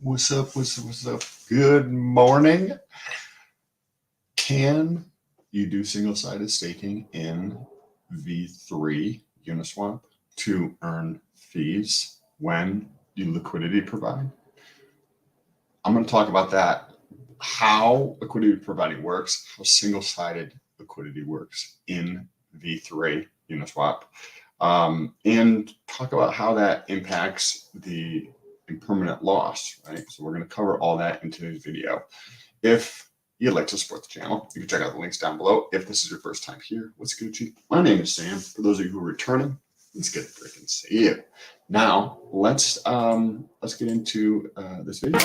What's up? What's up? Good morning. Can you do single-sided staking in V3 Uniswap to earn fees when you liquidity provide? I'm going to talk about that, how liquidity providing works, how single-sided liquidity works in V3 Uniswap, and talk about how that impacts the impermanent loss, right? So we're going to cover all that in today's video. If you'd like to support the channel, you can check out the links down below. If this is your first time here, what's Gucci? My name is Sam. For those of you who are returning, it's good to freaking see you. Now let's get into this video.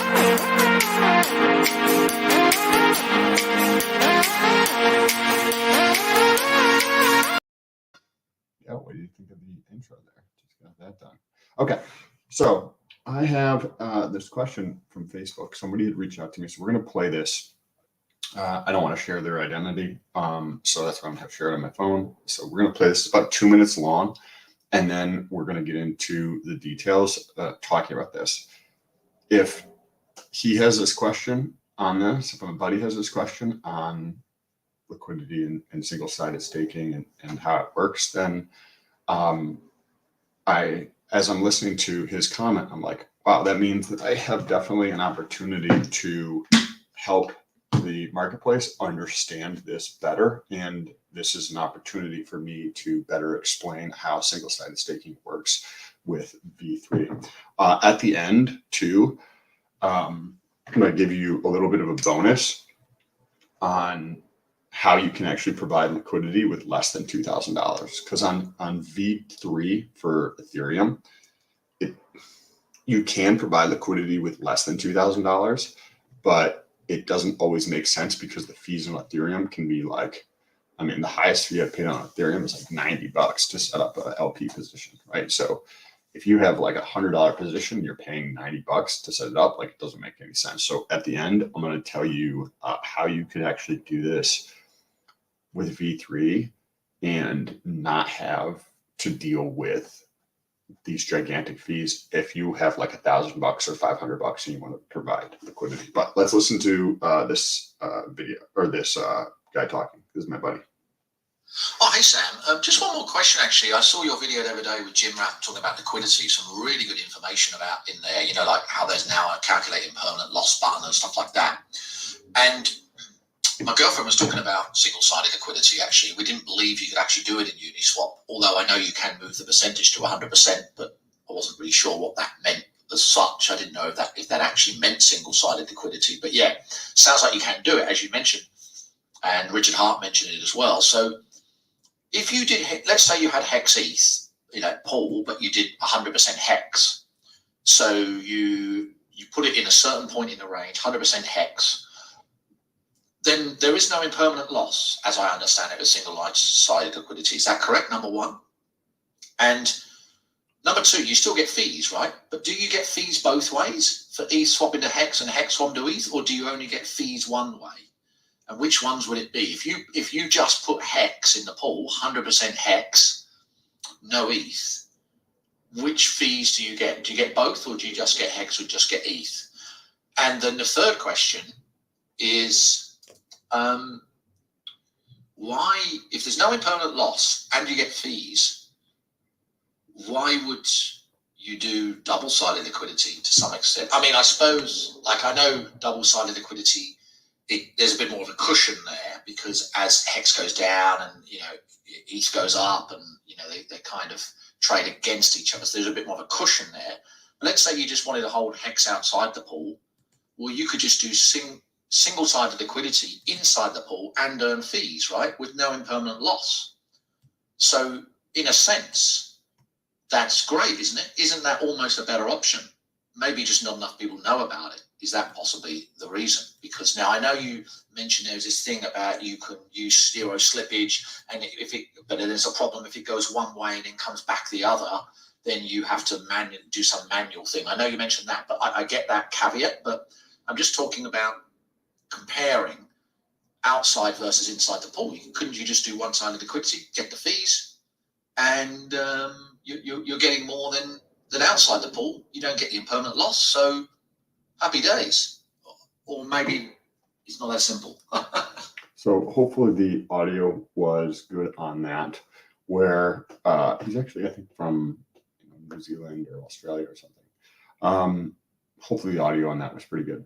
Yeah, what do you think of the intro there? Just got that done. Okay, so I have this question from Facebook. Somebody had reached out to me, so we're going to play this. I don't want to share their identity, so that's why I'm going to have to share it on my phone. So we're going to play this. It's about 2 minutes long, and then we're going to get into the details talking about this. If he has this question on this, if my buddy has this question on liquidity and single-sided staking and how it works, then as I'm listening to his comment, I'm like, wow, that means that I have definitely an opportunity to help the marketplace understand this better. And this is an opportunity for me to better explain how single-sided staking works with V3. At the end, too, I'm going to give you a little bit of a bonus on how you can actually provide liquidity with less than $2,000. Because on V3 for Ethereum, you can provide liquidity with less than $2,000, but it doesn't always make sense because the fees on Ethereum can be like, I mean, the highest fee I paid on Ethereum is like $90 to set up an LP position, right? So if you have like $100 position, you're paying $90 to set it up. Like, it doesn't make any sense. So at the end, I'm going to tell you how you could actually do this with V3 and not have to deal with these gigantic fees if you have like $1,000 or $500 and you want to provide liquidity. But let's listen to this video, or this guy talking. This is my buddy. Oh, hey Sam, just one more question actually. I saw your video the other day with Jim Rapp talking about liquidity, some really good information about in there, you know, like how there's now a calculating permanent loss button and stuff like that. And my girlfriend was talking about single-sided liquidity actually. We didn't believe you could actually do it in Uniswap, although I know you can move the percentage to 100%, but I wasn't really sure what that meant as such. I didn't know if that actually meant single-sided liquidity, but yeah, sounds like you can do it as you mentioned. And Richard Hart mentioned it as well. So if you did, let's say you had hex ETH, you know, pool, but you did 100% hex. So you put it in a certain point in the range, 100% hex, then there is no impermanent loss, as I understand it, with single-sided liquidity. Is that correct, number one? And number two, you still get fees, right? But do you get fees both ways for ETH swapping to hex and hex swap to ETH, or do you only get fees one way? And which ones would it be? If you just put hex in the pool, 100% hex, no ETH, which fees do you get? Do you get both, or do you just get hex or just get ETH? And then the third question is, why, if there's no impermanent loss and you get fees, why would you do double-sided liquidity to some extent? I mean, I suppose, like, I know double-sided liquidity, there's a bit more of a cushion there because as hex goes down and, you know, ETH goes up and, you know, they kind of trade against each other. So there's a bit more of a cushion there. But let's say you just wanted to hold hex outside the pool. Well, you could just do single-sided liquidity inside the pool and earn fees, right, with no impermanent loss. So in a sense, that's great, isn't it? Isn't that almost a better option? Maybe just not enough people know about it. Is that possibly the reason? Because now I know you mentioned there's this thing about you can use zero slippage, and but there's a problem if it goes one way and then comes back the other, then you have to do some manual thing. I know you mentioned that, but I get that caveat. But I'm just talking about comparing outside versus inside the pool. Couldn't you just do one-sided liquidity, get the fees, and you're getting more than outside the pool? You don't get the impermanent loss. So happy days. Or maybe it's not that simple. So hopefully the audio was good on that, where he's actually, I think, from New Zealand or Australia or something. Hopefully the audio on that was pretty good.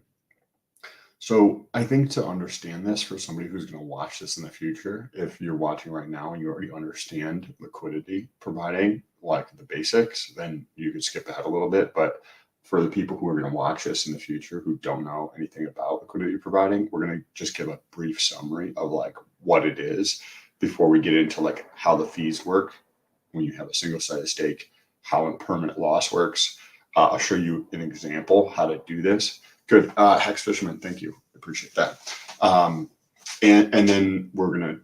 So I think to understand this for somebody who's going to watch this in the future, if you're watching right now and you already understand liquidity providing, like the basics, then you could skip ahead a little bit. But for the people who are going to watch this in the future who don't know anything about liquidity providing, we're going to just give a brief summary of like what it is before we get into like how the fees work when you have a single-sided stake, how impermanent loss works. I'll show you an example how to do this. Good. Hex Fisherman, thank you. Appreciate that. And then we're going to,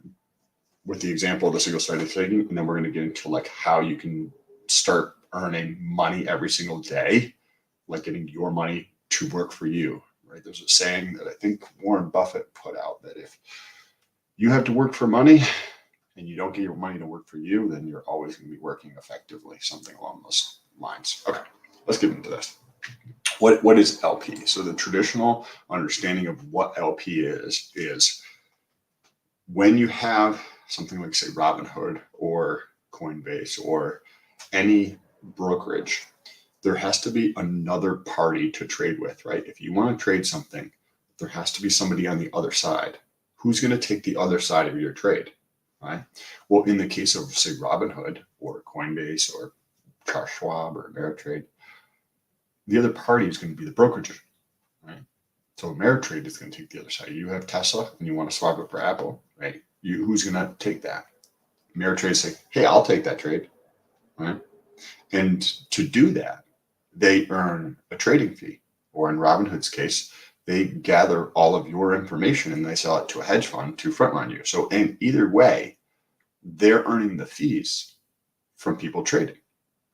with the example of the single-sided staking, and then we're going to get into like how you can start earning money every single day, like getting your money to work for you, right? There's a saying that I think Warren Buffett put out that if you have to work for money and you don't get your money to work for you, then you're always going to be working effectively, something along those lines. Okay, let's get into this. What is LP? So the traditional understanding of what LP is when you have something like, say, Robinhood or Coinbase or any brokerage, there has to be another party to trade with, right? If you want to trade something, there has to be somebody on the other side. Who's going to take the other side of your trade, right? Well, in the case of, say, Robinhood or Coinbase or Charles Schwab or Ameritrade, the other party is going to be the brokerage, right? So Ameritrade is going to take the other side. You have Tesla and you want to swap it for Apple, right? Who's going to take that? Ameritrade say, hey, I'll take that trade, right? And to do that, they earn a trading fee. Or in Robinhood's case, they gather all of your information and they sell it to a hedge fund to frontline you. So in either way, they're earning the fees from people trading.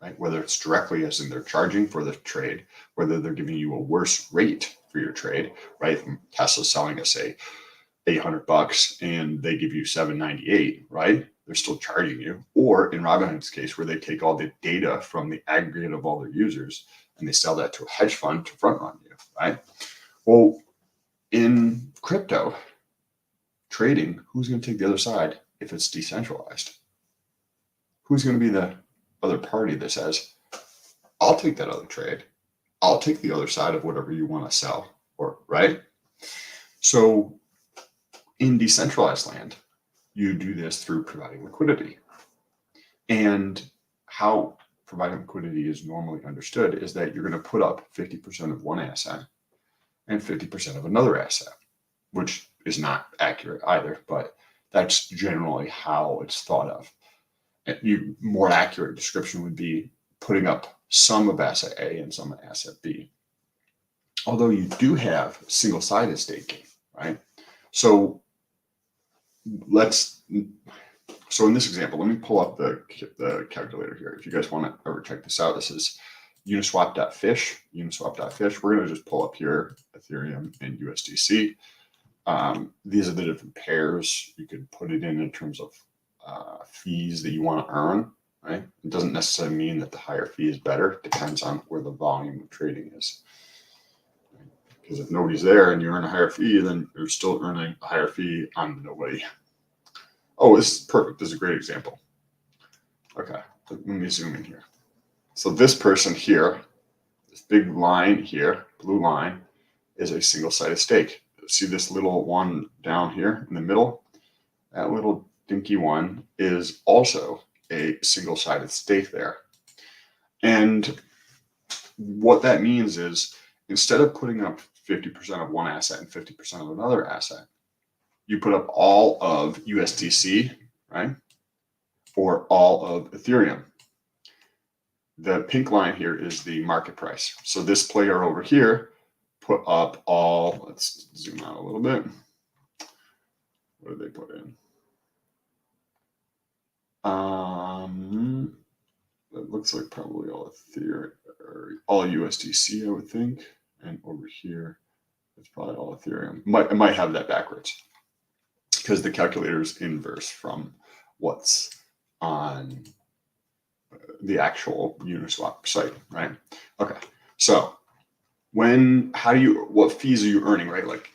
Right? Whether it's directly as in they're charging for the trade, whether they're giving you a worse rate for your trade, right? Tesla's selling us, say, $800 and they give you $798, right? They're still charging you. Or in Robinhood's case, where they take all the data from the aggregate of all their users and they sell that to a hedge fund to front run you, right? Well, in crypto trading, who's going to take the other side if it's decentralized? Who's going to be the other party that says, I'll take that other trade. I'll take the other side of whatever you want to sell, or right? So in decentralized land, you do this through providing liquidity. And how providing liquidity is normally understood is that you're going to put up 50% of one asset and 50% of another asset, which is not accurate either, but that's generally how it's thought of. More accurate description would be putting up some of asset A and some of asset B. Although you do have single-sided staking, right? So in this example, let me pull up the calculator here. If you guys want to ever check this out, this is Uniswap.fish. We're going to just pull up here Ethereum and USDC. These are the different pairs. You could put it in terms of fees that you want to earn, right? It doesn't necessarily mean that the higher fee is better. It depends on where the volume of trading is. Because if nobody's there and you earn a higher fee, then you're still earning a higher fee on nobody. Oh, this is perfect. This is a great example. Okay, let me zoom in here. So this person here, this big line here, blue line, is a single-sided stake. See this little one down here in the middle? That little dinky one is also a single-sided stake there. And what that means is instead of putting up 50% of one asset and 50% of another asset, you put up all of USDC, right? Or all of Ethereum. The pink line here is the market price. So this player over here put up all, let's zoom out a little bit. What did they put in? It looks like probably all Ethereum or all USDC, I would think. And over here, it's probably all Ethereum. It might have that backwards because the calculator is inverse from what's on the actual Uniswap site, right? Okay, so what fees are you earning, right? Like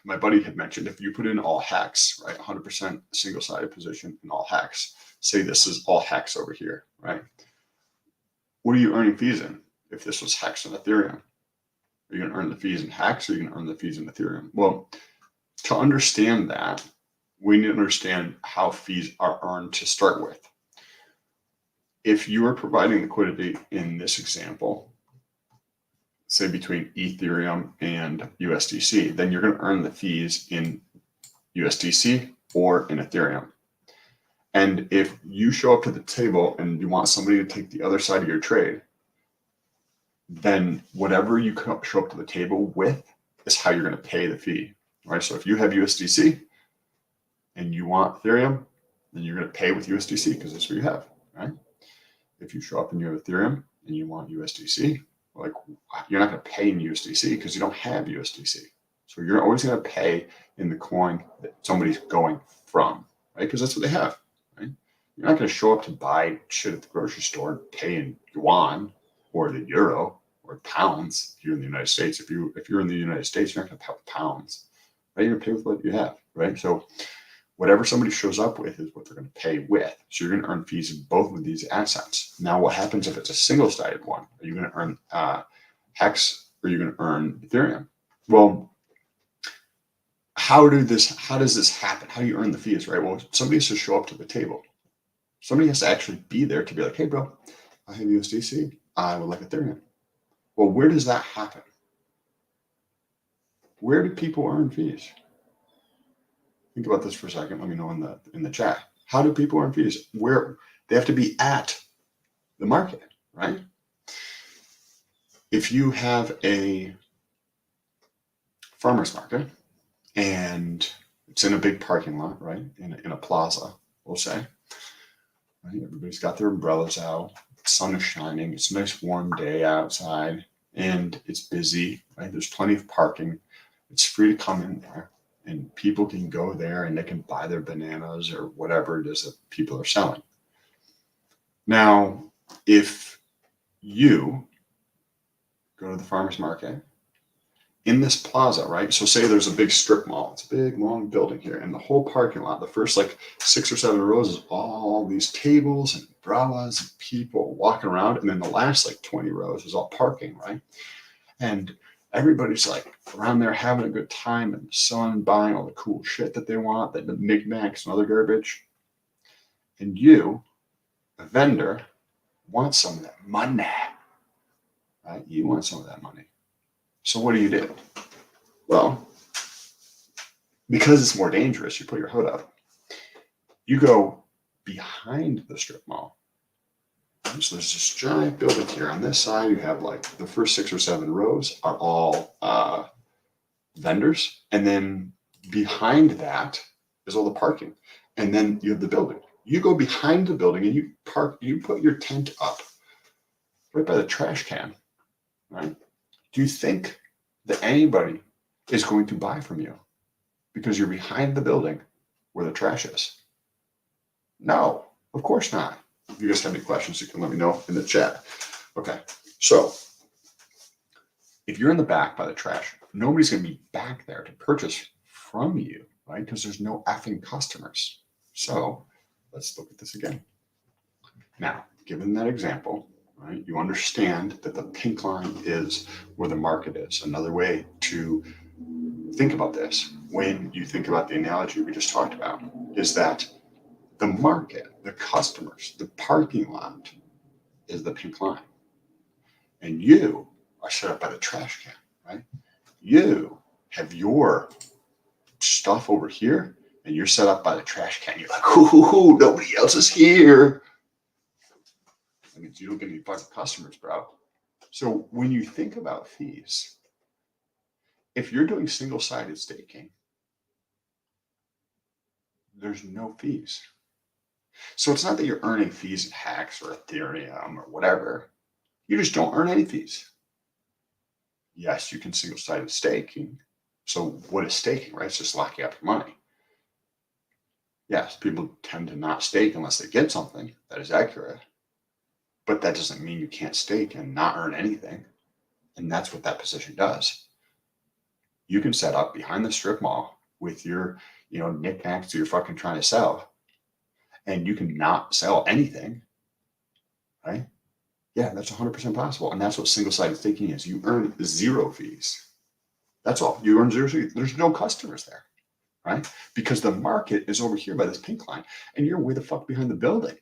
my buddy had mentioned, if you put in all hex, right, 100% single-sided position in all hex, say this is all hex over here, right? What are you earning fees in? If this was hex in Ethereum, are you going to earn the fees in hex or are you going to earn the fees in Ethereum? Well, to understand that, we need to understand how fees are earned to start with. If you are providing liquidity in this example, say between Ethereum and USDC, then you're going to earn the fees in USDC or in Ethereum. And if you show up to the table and you want somebody to take the other side of your trade, then whatever you show up to the table with is how you're going to pay the fee, right? So if you have USDC and you want Ethereum, then you're going to pay with USDC because that's what you have, right? If you show up and you have Ethereum and you want USDC, like you're not going to pay in USDC because you don't have USDC. So you're always going to pay in the coin that somebody's going from, right? Because that's what they have, right? You're not going to show up to buy shit at the grocery store and pay in yuan or the euro or pounds if you're in the United States. If you're in the United States, you're not going to pay with pounds, right? You're going to pay with what you have, right? So whatever somebody shows up with is what they're going to pay with. So you're going to earn fees in both of these assets. Now, what happens if it's a single-sided one? Are you going to earn hex or are you going to earn Ethereum? Well, how does this happen? How do you earn the fees, right? Well, somebody has to show up to the table. Somebody has to actually be there to be like, hey, bro, I have USDC. I would like Ethereum. Well, where does that happen? Where do people earn fees? Think about this for a second. Let me know in the chat. How do people earn fees? Where they have to be at the market, right? If you have a farmer's market and it's in a big parking lot, right? In a plaza, we'll say. Right? Everybody's got their umbrellas out. The sun is shining. It's a nice warm day outside and it's busy, right? There's plenty of parking. It's free to come in there. And people can go there and they can buy their bananas or whatever it is that people are selling. Now, if you go to the farmer's market in this plaza, right? So say there's a big strip mall. It's a big, long building here. And the whole parking lot, the first like 6 or 7 rows is all these tables and umbrellas and people walking around. And then the last like 20 rows is all parking, right? And everybody's like around there having a good time in the sun, buying all the cool shit that they want, the knickknacks and other garbage. And you, a vendor, want some of that money, right? You want some of that money. So what do? Well, because it's more dangerous, you put your hood up. You go behind the strip mall. So there's this giant building here. On this side, you have like the first 6 or 7 rows are all vendors. And then behind that is all the parking. And then you have the building. You go behind the building and you put your tent up right by the trash can, right? Do you think that anybody is going to buy from you because you're behind the building where the trash is? No, of course not. If you guys have any questions, you can let me know in the chat. Okay, so if you're in the back by the trash, nobody's going to be back there to purchase from you, right? Because there's no effing customers. So let's look at this again. Now, given that example, right, you understand that the pink line is where the market is. Another way to think about this, when you think about the analogy we just talked about, is that the market, the customers, the parking lot is the pink line. And you are set up by the trash can, right? You have your stuff over here and you're set up by the trash can. You're like, ooh, nobody else is here. That means you don't get any fucking customers, bro. So when you think about fees, if you're doing single-sided staking, there's no fees. So it's not that you're earning fees in Hex or Ethereum or whatever. You just don't earn any fees. Yes, you can single-sided staking. So what is staking, right? It's just locking up your money. Yes, people tend to not stake unless they get something. That is accurate. But that doesn't mean you can't stake and not earn anything. And that's what that position does. You can set up behind the strip mall with your, knickknacks you're fucking trying to sell, and you can not sell anything, right? Yeah, that's 100% possible. And that's what single-sided staking is. You earn 0 fees. That's all. You earn 0 fees. There's no customers there, right? Because the market is over here by this pink line, and you're way the fuck behind the building.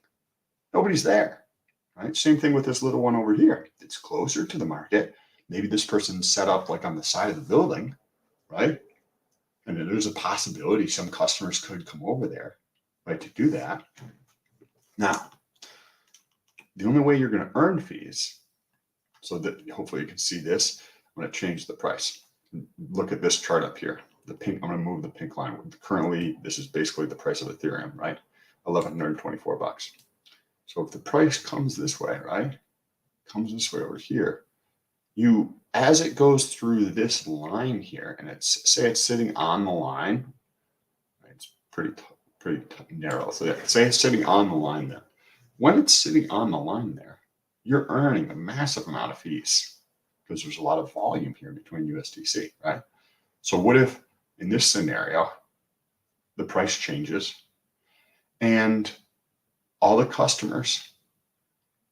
Nobody's there, right? Same thing with this little one over here. It's closer to the market. Maybe this person's set up like on the side of the building, right? And then there's a possibility some customers could come over there, right, to do that. Now, the only way you're going to earn fees, so that hopefully you can see this, I'm going to change the price. Look at this chart up here. The pink, I'm going to move the pink line. Currently, this is basically the price of Ethereum, right? $1,124. So if the price comes this way, right? Comes this way over here, as it goes through this line here, and say it's sitting on the line, right? It's pretty narrow. So say it's sitting on the line there. When it's sitting on the line there, you're earning a massive amount of fees because there's a lot of volume here between USDC, right? So what if in this scenario, the price changes and all the customers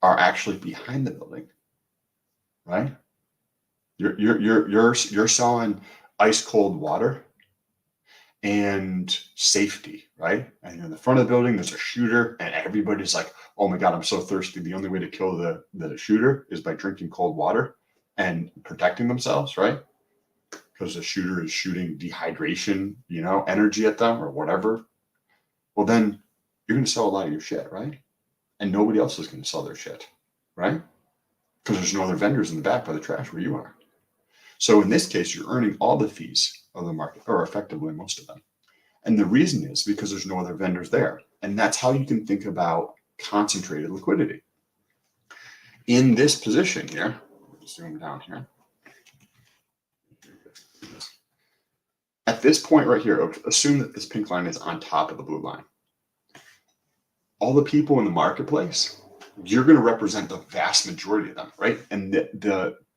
are actually behind the building, right? You're selling ice cold water and safety, right? And in the front of the building, there's a shooter, and everybody's like, "Oh my God, I'm so thirsty. The only way to kill the shooter is by drinking cold water and protecting themselves," right? Because the shooter is shooting dehydration, energy at them or whatever. Well, then you're going to sell a lot of your shit, right? And nobody else is going to sell their shit, right? Because there's no other vendors in the back by the trash where you are. So in this case, you're earning all the fees of the market, or effectively most of them. And the reason is because there's no other vendors there. And that's how you can think about concentrated liquidity. In this position here, zoom down here. At this point right here, assume that this pink line is on top of the blue line. All the people in the marketplace, you're going to represent the vast majority of them, right? And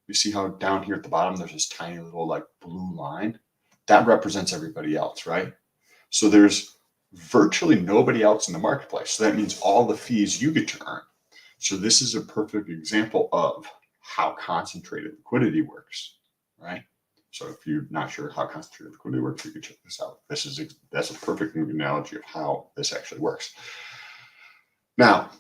you see how down here at the bottom, there's this tiny little like blue line that represents everybody else, right? So there's virtually nobody else in the marketplace. So that means all the fees you get to earn. So this is a perfect example of how concentrated liquidity works, right? So if you're not sure how concentrated liquidity works, you can check this out. That's a perfect analogy of how this actually works. Now,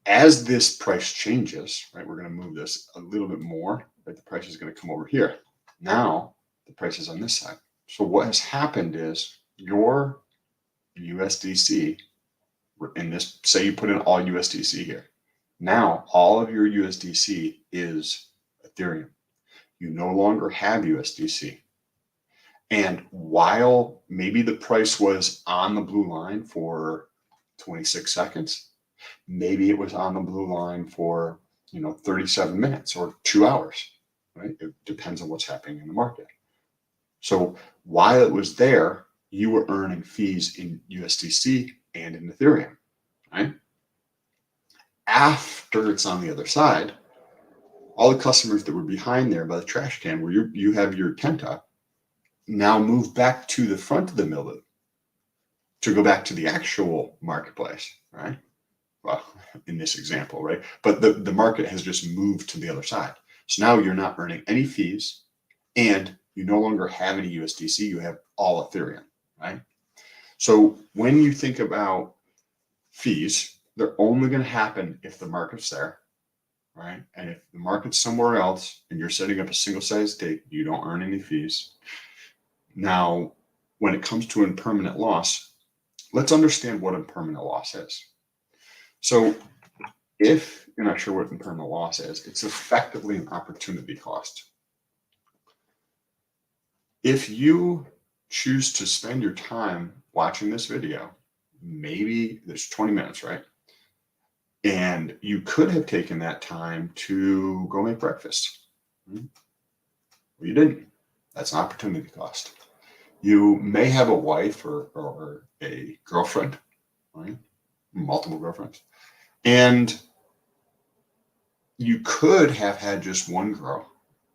as this price changes, right, we're going to move this a little bit more, right? The price is going to come over here. Now, the price is on this side. So what has happened is your USDC, in this, say you put in all USDC here. Now, all of your USDC is Ethereum. You no longer have USDC. And while maybe the price was on the blue line for 26 seconds, maybe it was on the blue line for 37 minutes or 2 hours, right? It depends on what's happening in the market. So while it was there, you were earning fees in USDC and in Ethereum, right? After it's on the other side, all the customers that were behind there by the trash can where you have your Kenta now move back to the front of the mill to go back to the actual marketplace, right? Well, in this example, right? But the market has just moved to the other side. So now you're not earning any fees and you no longer have any USDC, you have all Ethereum, right? So when you think about fees, they're only going to happen if the market's there, right? And if the market's somewhere else and you're setting up a single-sided stake, you don't earn any fees. Now, when it comes to impermanent loss, let's understand what impermanent loss is. So if you're not sure what impermanent loss is, it's effectively an opportunity cost. If you choose to spend your time watching this video, maybe there's 20 minutes, right? And you could have taken that time to go make breakfast. Well, you didn't. That's an opportunity cost. You may have a wife or a girlfriend, right? Multiple girlfriends. And you could have had just one girl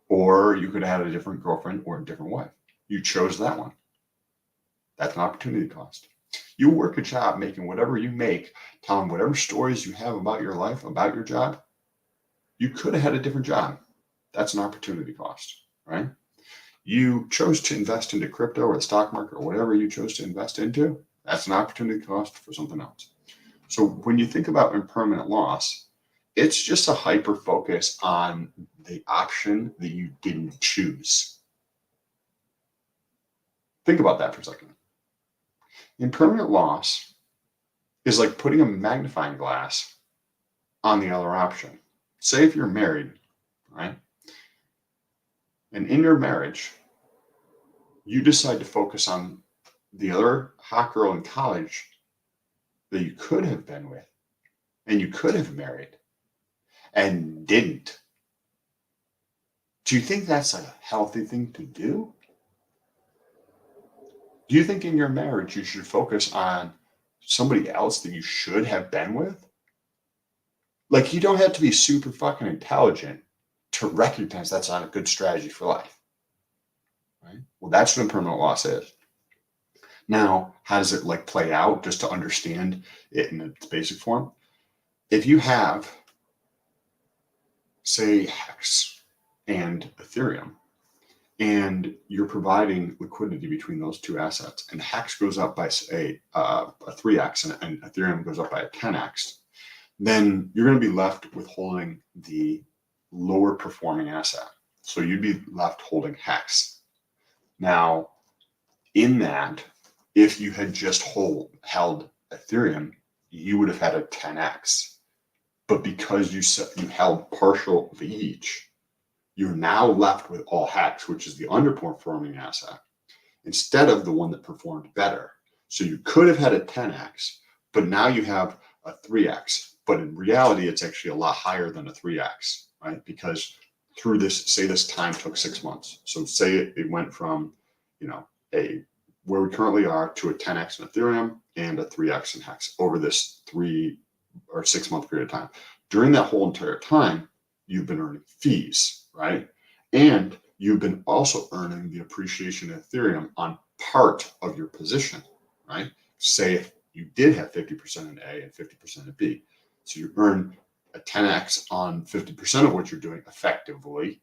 Or you could have had a different girlfriend or a different wife. You chose that one. That's an opportunity cost. You work a job making whatever you make, telling whatever stories you have about your life, about your job. You could have had a different job. That's an opportunity cost, right? You chose to invest into crypto or the stock market or whatever you chose to invest into. That's an opportunity cost for something else. So when you think about impermanent loss, it's just a hyper focus on the option that you didn't choose. Think about that for a second. Impermanent loss is like putting a magnifying glass on the other option. Say if you're married, right? And in your marriage, you decide to focus on the other hot girl in college that you could have been with and you could have married and didn't. Do you think that's a healthy thing to do? Do you think in your marriage you should focus on somebody else that you should have been with? Like, you don't have to be super fucking intelligent to recognize that's not a good strategy for life. Right? Well, that's what impermanent loss is. Now, how does it like play out just to understand it in its basic form? If you have, say, Hex and Ethereum, and you're providing liquidity between those two assets, and Hex goes up by, say, a 3x and Ethereum goes up by a 10x, then you're going to be left with holding the lower performing asset. So you'd be left holding Hex. Now, in that, if you had just held Ethereum, you would have had a 10x. But because you held partial of each, you're now left with all Hex, which is the underperforming asset, instead of the one that performed better. So you could have had a 10x, but now you have a 3x. But in reality, it's actually a lot higher than a 3x, right? Because through this, say this time took 6 months. So say it went from, where we currently are to a 10x in Ethereum and a 3x in Hex over this 3 or 6 month period of time. During that whole entire time, you've been earning fees, right? And you've been also earning the appreciation of Ethereum on part of your position, right? Say if you did have 50% in A and 50% in B. So you earn a 10x on 50% of what you're doing effectively.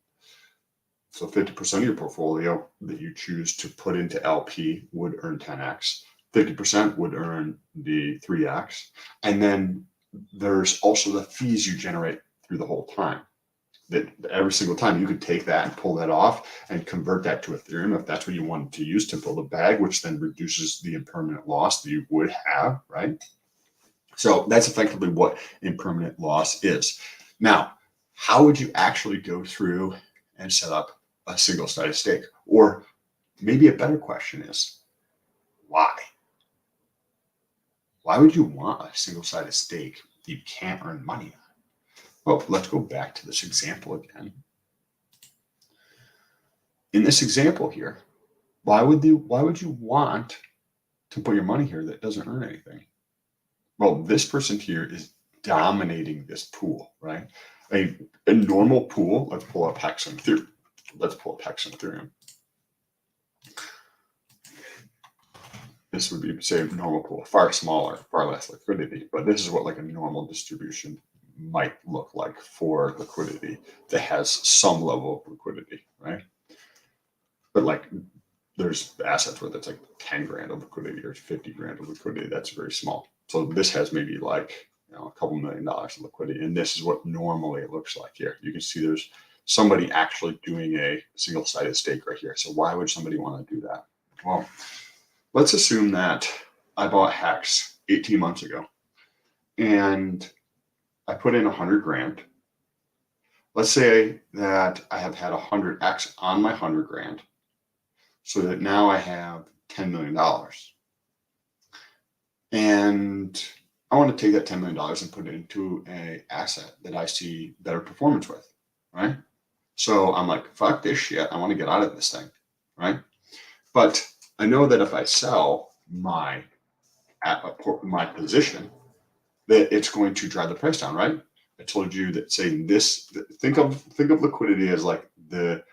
So 50% of your portfolio that you choose to put into LP would earn 10x. 50% would earn the 3x. And then there's also the fees you generate through the whole time. That every single time you could take that and pull that off and convert that to Ethereum if that's what you wanted to use to build a bag, which then reduces the impermanent loss that you would have, right? So that's effectively what impermanent loss is. Now, how would you actually go through and set up a single-sided stake? Or maybe a better question is, why? Why would you want a single-sided stake that you can't earn money on? Well, let's go back to this example again. In this example here, why would you want to put your money here that doesn't earn anything? Well, this person here is dominating this pool, right? A normal pool, let's pull up Hex and Ethereum. Let's pull up Hex and Ethereum. This would be, say, a normal pool, far smaller, far less liquidity, but this is what like a normal distribution might look like for liquidity that has some level of liquidity, right? But like there's assets where that's like 10 grand of liquidity or 50 grand of liquidity. That's very small. So this has maybe like a couple $1 million of liquidity. And this is what normally it looks like here. You can see there's somebody actually doing a single-sided stake right here. So why would somebody want to do that? Well, let's assume that I bought Hex 18 months ago and I put in 100 grand. Let's say that I have had 100x on my 100 grand, so that now I have $10 million. And I want to take that $10 million and put it into an asset that I see better performance with, right? So I'm like, fuck this shit. I want to get out of this thing, right? But I know that if I sell my position, that it's going to drive the price down, right? I told you that saying this, think of liquidity as like the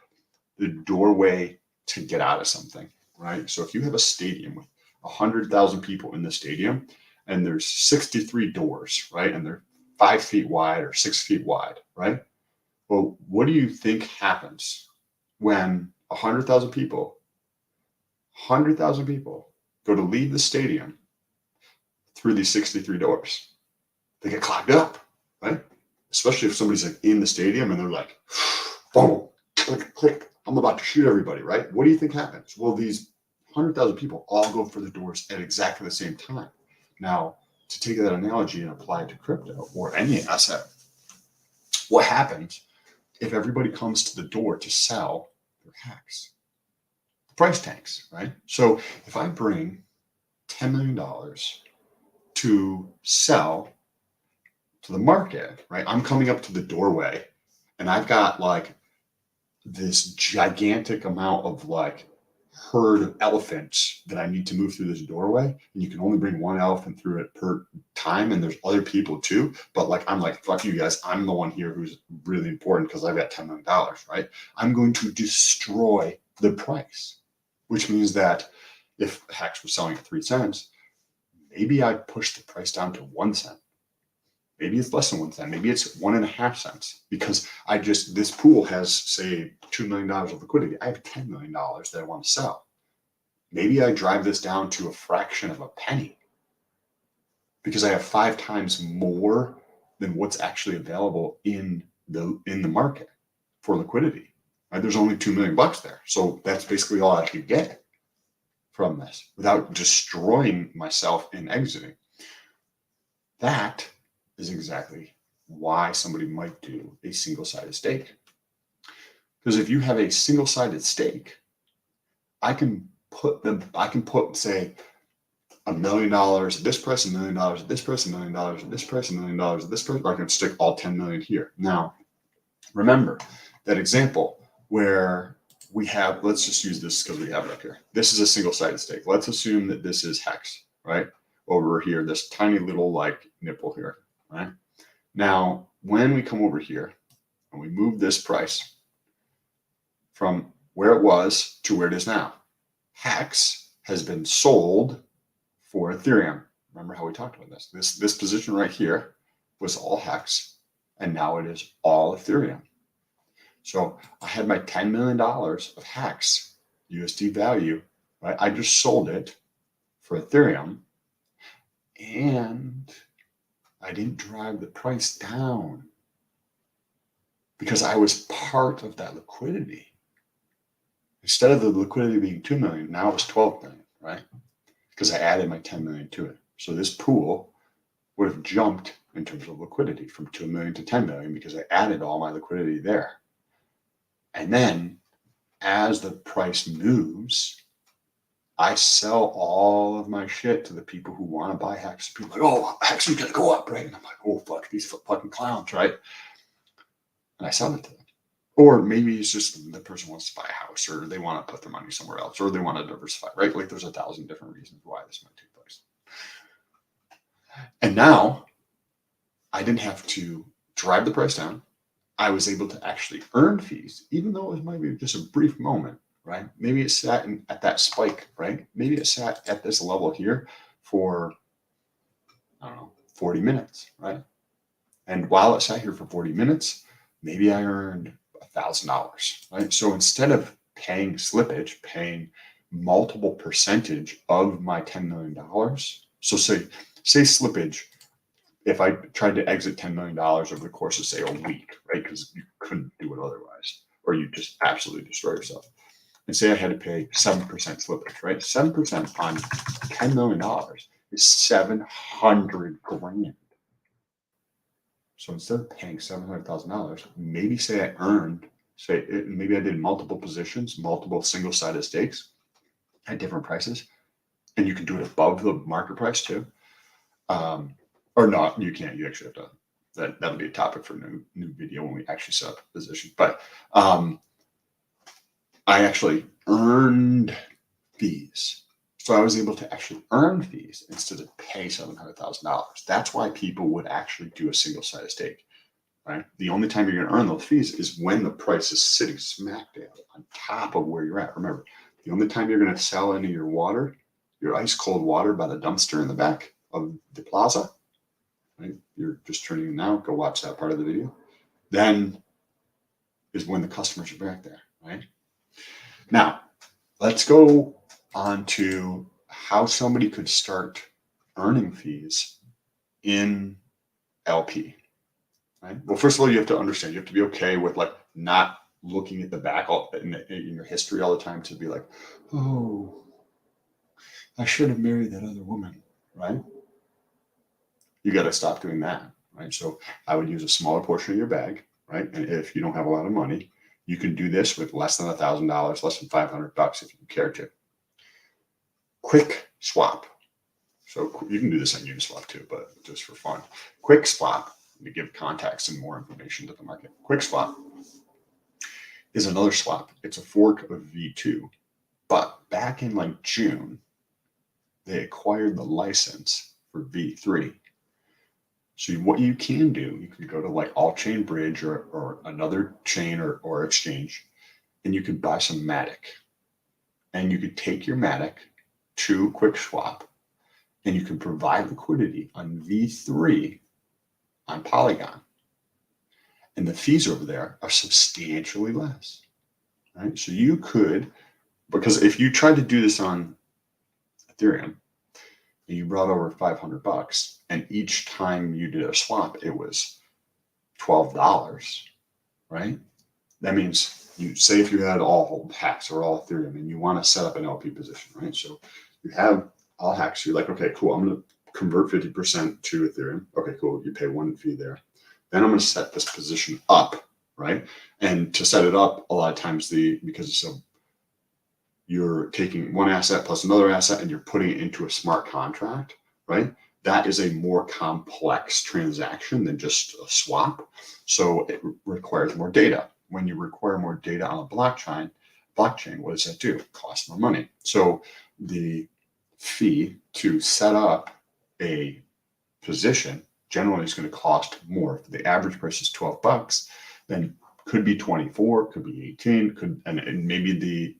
the doorway to get out of something, right? So if you have a stadium with 100,000 people in the stadium and there's 63 doors, right? And they're 5 feet wide or 6 feet wide, right? Well, what do you think happens when 100,000 people go to leave the stadium through these 63 doors? They get clogged up, right? Especially if somebody's like in the stadium and they're like, boom, click, click, I'm about to shoot everybody, right? What do you think happens? Well, these 100,000 people all go for the doors at exactly the same time. Now, to take that analogy and apply it to crypto or any asset, what happens if everybody comes to the door to sell their hacks? The price tanks, right? So if I bring $10 million to sell to the market, right? I'm coming up to the doorway and I've got like this gigantic amount of like herd of elephants that I need to move through this doorway. And you can only bring one elephant through it per time. And there's other people too. But like, I'm like, fuck you guys. I'm the one here who's really important because I've got $10 million, right? I'm going to destroy the price, which means that if hacks were selling at 3 cents, maybe I'd push the price down to 1 cent. Maybe it's less than 1 cent. Maybe it's 1.5 cents because this pool has, say, $2 million of liquidity. I have $10 million that I want to sell. Maybe I drive this down to a fraction of a penny because I have 5 times more than what's actually available in the market for liquidity. Right? There's only $2 million there. So that's basically all I could get from this without destroying myself and exiting. That is exactly why somebody might do a single-sided stake. Because if you have a single-sided stake, I can put, say, $1 million at this price, $1 million at this price, $1 million at this price, $1 million at this price, or I can stick all 10 million here. Now, remember that example where we have, let's just use this because we have it up here. This is a single-sided stake. Let's assume that this is hex, right? Over here, this tiny little like nipple here. Right? Now, when we come over here and we move this price from where it was to where it is now, hex has been sold for Ethereum. Remember how we talked about this? This position right here was all hex, and now it is all Ethereum. So I had my $10 million of hex USD value, right? I just sold it for Ethereum, and I didn't drive the price down because I was part of that liquidity. Instead of the liquidity being 2 million, now it's 12 million, right? Because I added my 10 million to it. So this pool would have jumped in terms of liquidity from 2 million to 10 million because I added all my liquidity there. And then as the price moves, I sell all of my shit to the people who want to buy Hex. People are like, oh, Hex is going to go up, right? And I'm like, oh, fuck these fucking clowns, right? And I sell it to them. Or maybe it's just the person wants to buy a house, or they want to put their money somewhere else, or they want to diversify, right? Like there's 1,000 different reasons why this might take place. And now I didn't have to drive the price down. I was able to actually earn fees, even though it might be just a brief moment. Right? Maybe it sat at that spike, right? Maybe it sat at this level here for, I don't know, 40 minutes, right? And while it sat here for 40 minutes, maybe I earned $1,000, right? So instead of paying slippage, paying multiple percentage of my $10 million. So say slippage, if I tried to exit $10 million over the course of, say, a week, right? Because you couldn't do it otherwise, or you just absolutely destroy yourself. And say I had to pay 7% slippage, right? 7% on $10 million is 700 grand. So instead of paying $700,000, maybe say I earned, maybe I did multiple positions, multiple single-sided stakes at different prices, and you can do it above the market price too. Or not, you can't. You actually have to. That'll be a topic for a new video when we actually set up a position. But I actually earned fees. So I was able to actually earn fees instead of pay $700,000. That's why people would actually do a single-sided stake, right? The only time you're going to earn those fees is when the price is sitting smack down on top of where you're at. Remember, the only time you're going to sell any of your water, your ice cold water by the dumpster in the back of the plaza, right? You're just turning in now, go watch that part of the video. Then is when the customers are back there, right? Now, let's go on to how somebody could start earning fees in LP, right? Well, first of all, you have to understand, you have to be okay with like not looking at the back in your history all the time to be like, oh, I should have married that other woman, right? You got to stop doing that, right? So I would use a smaller portion of your bag, right? And if you don't have a lot of money, you can do this with less than $1,000, less than $500 if you care to. Quick swap. So you can do this on Uniswap too, but just for fun. Quick swap, to give context and more information to the market. Quick swap is another swap. It's a fork of V2. But back in like June, they acquired the license for V3. So what you can do, you can go to like All-Chain Bridge or another chain or exchange, and you can buy some Matic. And you could take your Matic to QuickSwap, and you can provide liquidity on V3 on Polygon. And the fees over there are substantially less, right? So you could, because if you tried to do this on Ethereum, and you brought over $500, and each time you did a swap, it was $12, right? That means you say if you had all hacks or all Ethereum and you want to set up an LP position, right? So you have all hacks. You're like, okay, cool. I'm going to convert 50% to Ethereum. Okay, cool. You pay one fee there. Then I'm going to set this position up, right? And to set it up, a lot of times because it's you're taking one asset plus another asset and you're putting it into a smart contract, right? That is a more complex transaction than just a swap. So it requires more data. When you require more data on a blockchain, what does that do? It costs more money. So the fee to set up a position generally is going to cost more. If the average price is $12, then could be 24, could be 18, and maybe the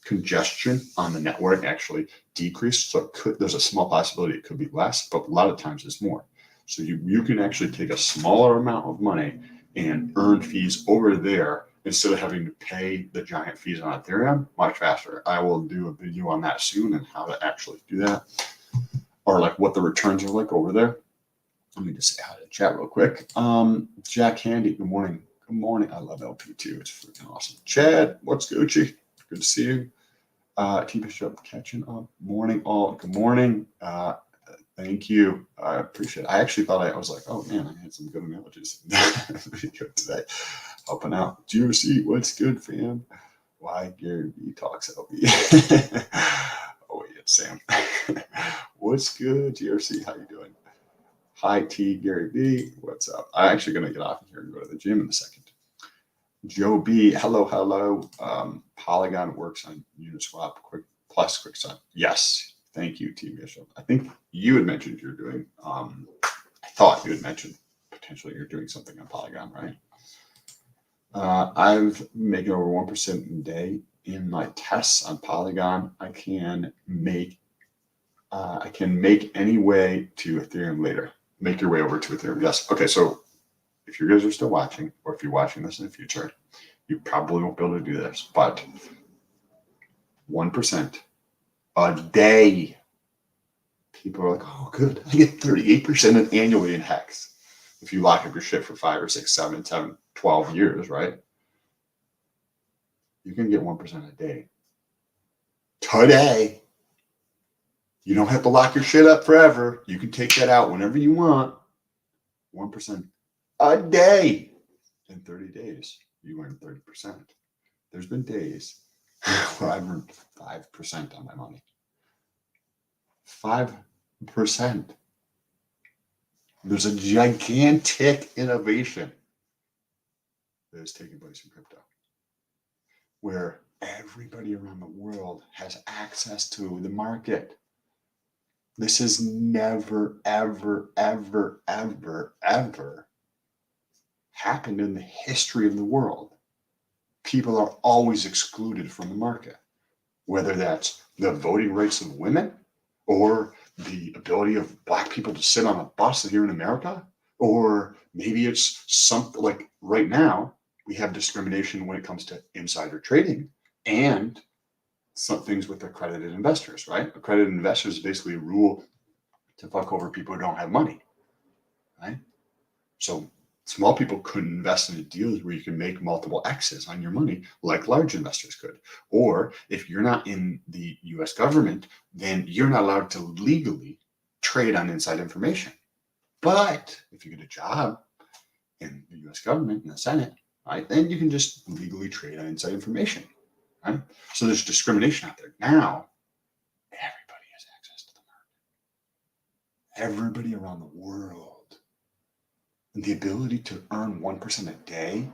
congestion on the network actually decreased. So there's a small possibility it could be less, but a lot of times it's more. So you can actually take a smaller amount of money and earn fees over there instead of having to pay the giant fees on Ethereum much faster. I will do a video on that soon and how to actually do that, or like what the returns are like over there. Let me just say hi to chat real quick. Jack Handy, good morning. Good morning. I love LP2. It's freaking awesome. Chad, what's Gucci? Good to see you. T Bishop catching up. Morning all. Good morning. Thank you. I appreciate it. I actually thought I was like, oh man, I had some good analogies today. Helping out. GRC, what's good, fam? Why Gary B talks LP. Oh wait, it's Sam. What's good, GRC? How you doing? Hi T, Gary B. What's up? I'm actually gonna get off of here and go to the gym in a second. Joe B, hello. Polygon works on Uniswap QuickSwap. Yes, thank you, T Bishop. I think you had mentioned you're doing. I thought you had mentioned potentially you're doing something on Polygon, right? I've making over 1% a day in my tests on Polygon. I can make any way to Ethereum later. Make your way over to Ethereum. Yes. Okay. So if you guys are still watching, or if you're watching this in the future, you probably won't be able to do this, but 1% a day. People are like, oh, good. I get 38% annually in Hex. If you lock up your shit for 5 or 6, 7, 10, 12 years, right? You can get 1% a day. Today. You don't have to lock your shit up forever. You can take that out whenever you want. 1% a day. In 30 days, you earn 30%. There's been days where I've earned 5% on my money. 5%. There's a gigantic innovation that is taking place in crypto, where everybody around the world has access to the market. This has never, ever, ever, ever, ever happened in the history of the world. people are always excluded from the market, whether that's the voting rights of women or the ability of Black people to sit on a bus here in America, or maybe it's something like right now we have discrimination when it comes to insider trading and some things with accredited investors, right? Accredited investors basically rule to fuck over people who don't have money, right? So small people couldn't invest in a deal where you can make multiple X's on your money like large investors could. Or if you're not in the US government, then you're not allowed to legally trade on inside information. But if you get a job in the US government, in the Senate, right, then you can just legally trade on inside information, right? So there's discrimination out there. Now, everybody has access to the market. Everybody around the world. And the ability to earn 1% a day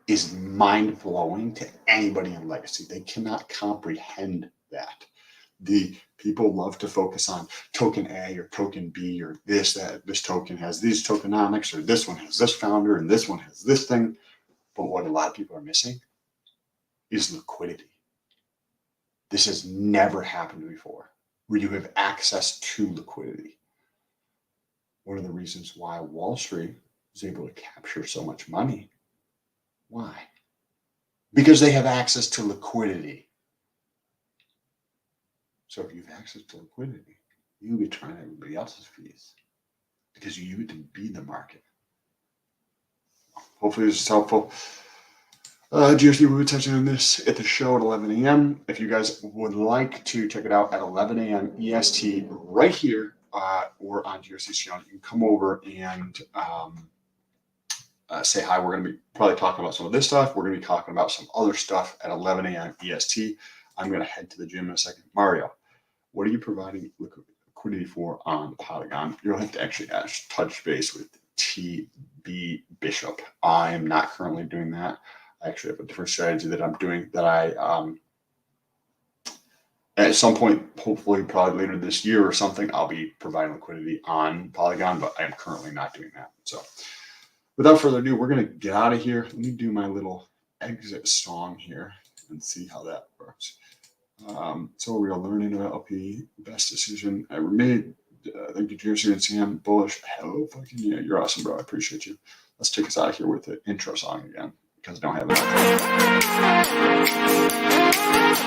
is mind-blowing to anybody in legacy. They cannot comprehend that. The people love to focus on token A or token B or this token has these tokenomics, or this one has this founder and this one has this thing. But what a lot of people are missing is liquidity. This has never happened before, where you have access to liquidity. One of the reasons why Wall Street is able to capture so much money. Why? Because they have access to liquidity. So if you have access to liquidity, you'll be trying everybody else's fees because you get to be the market. Hopefully this is helpful. GSD, we'll be touching on this at the show at 11 a.m. If you guys would like to check it out at 11 a.m. EST right here or on GSD's channel, you can come over and say hi. We're going to be probably talking about some of this stuff. We're going to be talking about some other stuff at 11 a.m. EST. I'm going to head to the gym in a second. Mario, what are you providing liquidity for on Polygon? You'll have to actually touch base with TB Bishop. I am not currently doing that. I actually have a different strategy that I'm doing that I, at some point, hopefully probably later this year or something, I'll be providing liquidity on Polygon, but I am currently not doing that. So without further ado, we're going to get out of here. Let me do my little exit song here and see how that works. So we are learning about LP, best decision ever made. Thank you, Jersey and Sam. Bullish. Hell, fucking yeah, you're awesome, bro. I appreciate you. Let's take us out of here with the intro song again because I don't have it.